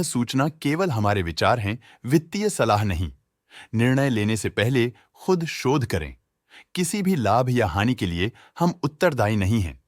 सूचना केवल हमारे विचार हैं, वित्तीय सलाह नहीं। निर्णय लेने से पहले खुद शोध करें। किसी भी लाभ या हानि के लिए हम उत्तरदायी नहीं हैं।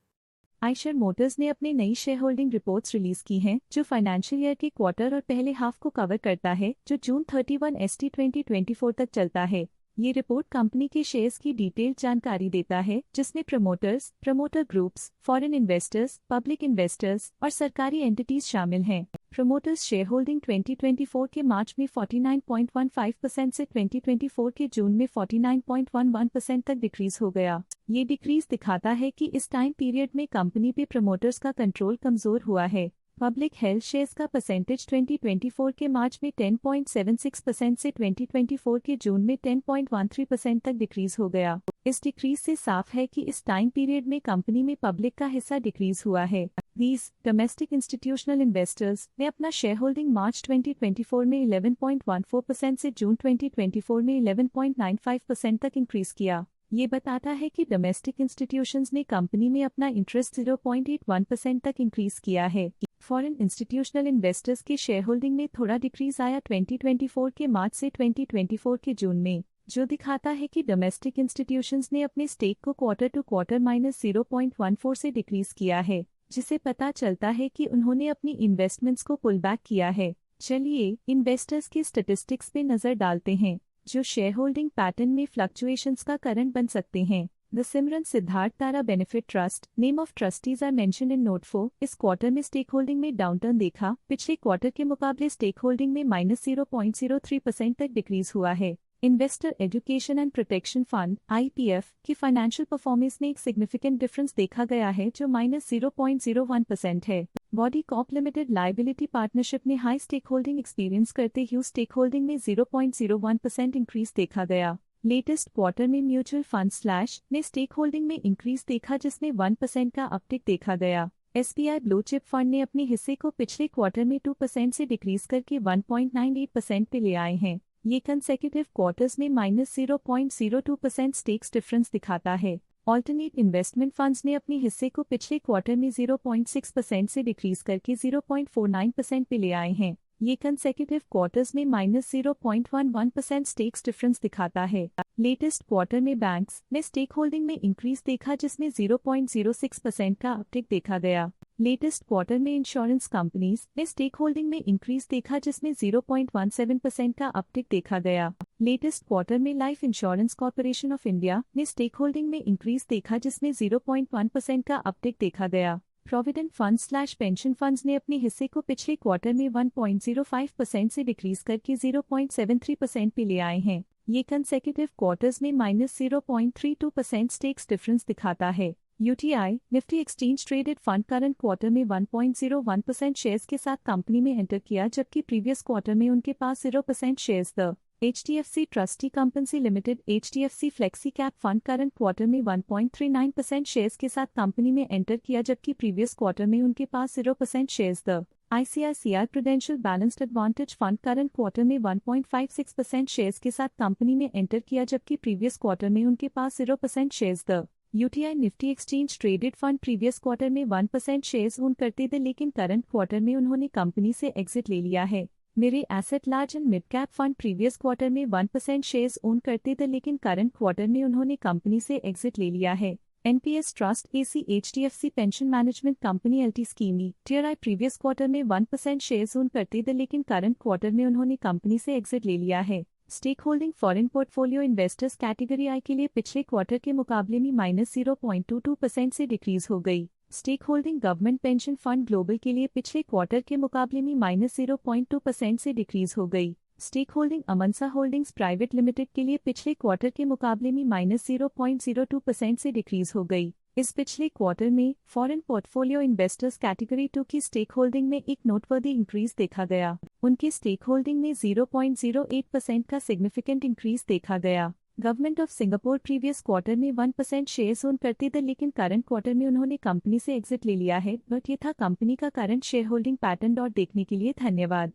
आइशर मोटर्स ने अपनी नई शेयर होल्डिंग रिपोर्ट्स रिलीज की हैं, जो फाइनेंशियल ईयर के क्वार्टर और पहले हाफ को कवर करता है, जो जून 31 ST 2024 तक चलता है। ये रिपोर्ट कंपनी के शेयर्स की डिटेल्ड जानकारी देता है, जिसमें promoters, promoter groups, foreign investors, public investors और सरकारी एंटिटीज शामिल हैं। प्रमोटर्स शेयर होल्डिंग 2024 के मार्च में 49.15% से 2024 के जून में 49.11% तक डिक्रीज हो गया। ये डिक्रीज दिखाता है कि इस टाइम पीरियड में कंपनी पे प्रमोटर्स का कंट्रोल कमजोर हुआ है। पब्लिक हेल्थ शेयर्स का परसेंटेज 2024 के मार्च में 10.76% से 2024 के जून में 10.13% तक डिक्रीज हो गया। इस डिक्रीज से साफ है कि इस टाइम पीरियड में कंपनी में पब्लिक का हिस्सा डिक्रीज हुआ है। These डोमेस्टिक इंस्टीट्यूशनल इन्वेस्टर्स ने अपना शेयर होल्डिंग मार्च 2024 में 11.14% से जून 2024 में 11.95% तक इंक्रीज किया। ये बताता है कि डोमेस्टिक इंस्टीट्यूशंस ने कंपनी में अपना इंटरेस्ट 0.81% तक इंक्रीज किया है। फॉरेन इंस्टीट्यूशनल इन्वेस्टर्स के शेयर होल्डिंग में थोड़ा डिक्रीज आया 2024 के मार्च से 2024 के जून में, जो दिखाता है कि डोमेस्टिक इंस्टीट्यूशंस ने अपने स्टेक को क्वार्टर टू क्वार्टर -0.14 से डिक्रीज किया है, जिसे पता चलता है कि उन्होंने अपनी इन्वेस्टमेंट्स को पुल बैक किया है। चलिए इन्वेस्टर्स के स्टैटिस्टिक्स पे नजर डालते हैं, जो शेयर होल्डिंग पैटर्न में फ्लक्चुएशंस का कारण बन सकते हैं। The Simran Siddharth Tara benefit trust name of trustees are mention in note 4 इस क्वार्टर में स्टेक होल्डिंग में डाउनटर्न देखा। पिछले क्वार्टर के मुकाबले स्टेक होल्डिंग में -0.03% तक डिक्रीज हुआ है। Investor education and protection fund IPF की फाइनेंशियल परफॉर्मेंस में एक सिग्निफिकेंट डिफरेंस देखा गया है, जो -0.01% है। Body corp limited liability partnership ने हाई स्टेक होल्डिंग एक्सपीरियंस करते हुए स्टेक होल्डिंग में 0.01% इंक्रीज देखा गया। लेटेस्ट क्वार्टर में म्यूचुअल फंड स्लैश ने स्टेक होल्डिंग में इंक्रीज देखा, जिसमें 1% का अपटिक देखा गया। SBI ब्लू चिप फंड ने अपने हिस्से को पिछले क्वार्टर में 2% से डिक्रीज करके 1.98% पे ले आए हैं। ये कंसेक्यूटिव क्वार्टर्स में -0.02% स्टेक्स डिफरेंस दिखाता है। ऑल्टरनेट इन्वेस्टमेंट फंड्स ने अपने हिस्से को पिछले क्वार्टर में 0.6% से डिक्रीज करके 0.49% पे ले आए हैं। ये कंसेक्यूटिव क्वार्टर्स में -0.11% स्टेक्स डिफरेंस दिखाता है। लेटेस्ट क्वार्टर में बैंक्स ने स्टेक होल्डिंग में इंक्रीज देखा, जिसमें 0.06% का अपटिक देखा गया। लेटेस्ट क्वार्टर में इंश्योरेंस कंपनीज ने स्टेक होल्डिंग में इंक्रीज देखा, जिसमें 0.17% का अपटिक देखा गया। लेटेस्ट क्वार्टर में life insurance corporation of India ने स्टेक होल्डिंग में इंक्रीज देखा, जिसमें 0.1% का अपटिक देखा गया। Provident fund slash pension funds ने अपने हिस्से को पिछले क्वार्टर में 1.05% से डिक्रीज करके 0.73% पे ले आए हैं। ये कंसेक्यूटिव क्वार्टर्स में -0.32% स्टेक्स डिफरेंस दिखाता है। UTI Nifty exchange traded fund current quarter में 1.01% शेयर्स के साथ कंपनी में एंटर किया, जबकि प्रीवियस क्वार्टर में उनके पास 0% shares the HDFC trustee company limited HDFC flexi cap fund current quarter में 1.39% शेयर्स के साथ कंपनी में एंटर किया, जबकि प्रीवियस क्वार्टर में उनके पास 0% shares the ICICI prudential balanced advantage fund current quarter में 1.56% शेयर्स के साथ कंपनी में एंटर किया, जबकि प्रीवियस क्वार्टर में उनके पास 0% shares the UTI Nifty exchange traded fund previous quarter में 1% शेयर्स ओन करते थे, लेकिन करंट क्वार्टर में उन्होंने कंपनी से एग्जिट ले लिया है। मेरे asset large and mid cap fund previous quarter में 1% शेयर्स ओन करते थे, लेकिन करंट क्वार्टर में उन्होंने कंपनी से एग्जिट ले लिया है। NPS trust AC HDFC pension management company LT स्कीमी TRI previous quarter में 1% शेयर्स ओन करते थे, लेकिन करंट क्वार्टर में उन्होंने कंपनी से एग्जिट ले लिया है। Stake holding foreign portfolio investors category I के लिए पिछले क्वार्टर के मुकाबले में -0.22% से डिक्रीज हो गई। Stake holding government pension fund global के लिए पिछले क्वार्टर के मुकाबले में -0.2% से डिक्रीज हो गई। Stake holding Amansa holdings private limited के लिए पिछले क्वार्टर के मुकाबले में -0.02% से डिक्रीज हो गई। इस पिछले क्वार्टर में फॉरेन पोर्टफोलियो इन्वेस्टर्स कैटेगरी 2 की स्टेक होल्डिंग में एक नोटवर्दी इंक्रीज देखा गया। उनकी स्टेक होल्डिंग में 0.08% का सिग्निफिकेंट इंक्रीज देखा गया। Government of Singapore previous quarter में 1% शेयर्स ओन करते थे, लेकिन करंट क्वार्टर में उन्होंने कंपनी से एग्जिट ले लिया है। बट ये था कंपनी का करंट शेयर होल्डिंग पैटर्न। देखने के लिए धन्यवाद।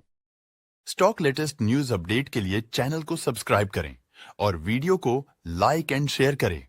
स्टॉक लेटेस्ट न्यूज अपडेट के लिए चैनल को सब्सक्राइब करें और वीडियो को लाइक एंड शेयर करें।